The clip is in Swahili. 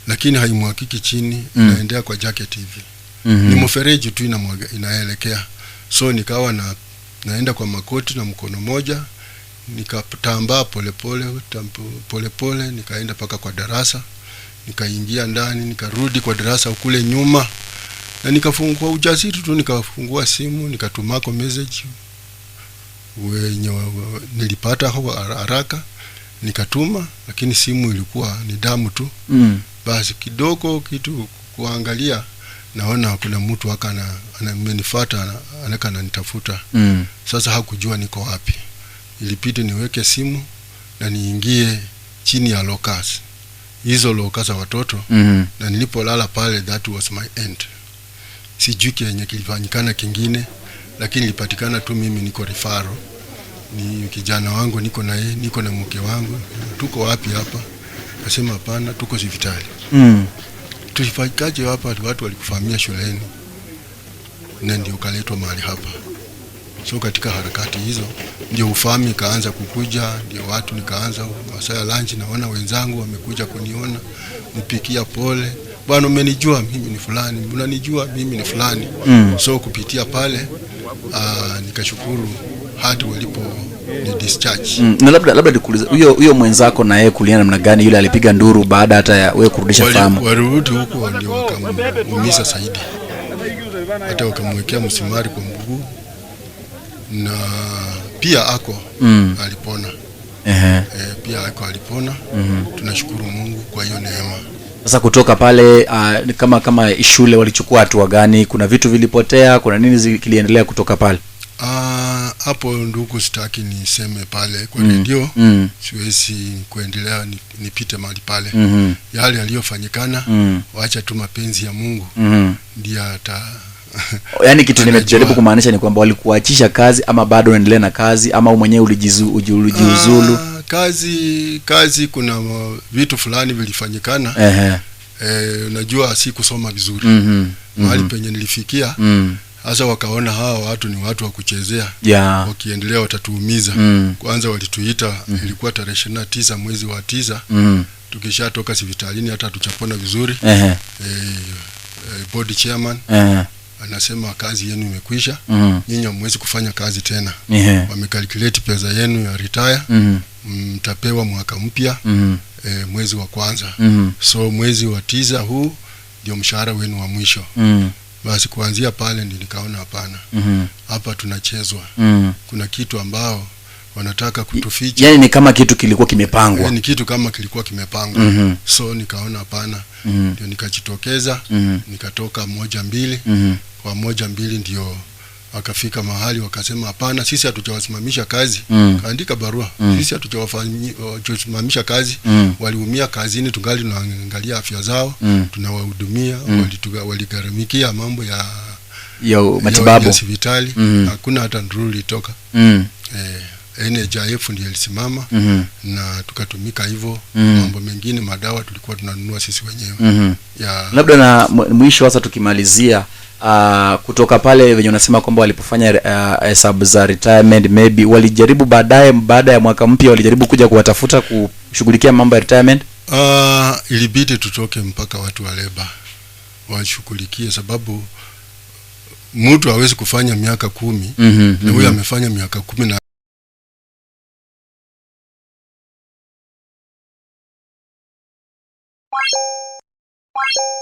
lakini haimwakiki chini, inaendea kwa jacket hivi. Ni mfereji tu inaelekea. So nikawa naenda kwa makoti na mkono moja, nikatambaa pole, nikaenda paka kwa darasa, nikaingia ndani, nikarudi kwa darasa kule nyuma, na nikafungua ujasiri tu, nikafungua simu, nikatumako message wenye nilipata haraka, nikatuma, lakini simu ilikuwa ni damu tu. Basi kidogo kitu kuangalia, naona kuna mtu amenifuata, ananitafuta. Sasa hakujua niko wapi. Ilibidi niweke simu na niingie chini ya lockers. Hizo lockers za watoto. Na nilipolala pale, that was my end. Sijui kenye kilifanyikana kingine, lakini nilipatikana tu mimi niko rifaro. Ni kijana wangu, niko na yeye, niko na mke wangu. Tuko wapi hapa? Akasema hapana, tuko hospitali. Tulifikaje hapa? Watu walikufahamia shuleni, na ndio kaletwa mahali hapa. So katika harakati hizo ndio ufahamu kaanza kukuja, ndio watu nikaanza masaa ya lunch, naona wenzangu wamekuja kuniona, nipikia pole, bwana umenijua mimi ni fulani, unanijua mimi ni fulani. So kupitia pale nikashukuru hadi walipo ni discharge. Na labda nikuulize, huyo mwenzako na yeye kuliana namna gani? Yule alipiga nduru baada hata ya wewe kurudisha fahamu? Warudi huko ndio wakamuumiza zaidi, hata wakamwekea msumari kwa mguu, na pia alipona. Pia alipona. Tunashukuru Mungu kwa hiyo neema. Sasa kutoka pale kama shule walichukua hatua gani? Kuna vitu vilipotea, kuna nini kiliendelea kutoka pale? Hapo ndugu sitaki niseme pale kwa radio. Siwezi kuendelea nipite mahali pale. Yale yaliyofanyikana, waacha tu mapenzi ya Mungu ndiye Yaani kitu nimejaribu kumaanisha ni kwamba walikuachisha kazi, ama bado unaendelea na kazi, ama mwenyewe ulijiuzulu? Kazi kuna vitu fulani vilifanyikana. Unajua si kusoma vizuri. Mahali penye nilifikia, hasa wakaona hawa watu ni watu wa kuchezea. Wakiendelea watatuumiza. Kwanza walituita, ilikuwa tarehe 29 mwezi wa 9. Tukishatoka hospitalini hata tuchapona vizuri. Board chairman anasema kazi yenu imekwisha. Nyinyi hamwezi kufanya kazi tena. Wamecalculate pesa yenu ya retire. Mtapewa mwaka mpya mwezi wa kwanza. So mwezi wa 9 huu ndio mshahara wenu wa mwisho. Basi kuanzia pale ndio nikaona hapana. Hapa tunachezwa. Kuna kitu ambao wanataka kutuficha. Yaani ni kama kitu kilikuwa kimepangwa. Ni kitu kama kilikuwa kimepangwa. So nikaona hapana. Ndio nikajitokeza, nikatoka 1-2. Kwa 1-2 ndio wakafika mahali wakasema hapana, sisi hatujawasimamisha kazi. Kaandika barua. Sisi hatujawasimamisha kazi. Waliumia kazini, tungali tunaangalia afya zao, tunawahudumia, waligharamikia mambo ya matibabu ya hospitali. Hakuna hata nduru ilitoka. NHIF ndio ilisimama na tukatumika hivyo. Mambo mengine madawa tulikuwa tunanunua sisi wenyewe. Labda na mwisho sasa tukimalizia, kutoka pale venye unasema kwamba walipofanya hesabu za retirement, maybe walijaribu baada ya mwaka mpya walijaribu kuja kuwatafuta kushughulikia mambo ya retirement? Ilibidi tutoke mpaka watu wa leba washughulikie, sababu mtu hawezi kufanya miaka 10 na huyo amefanya miaka 10 na Bye.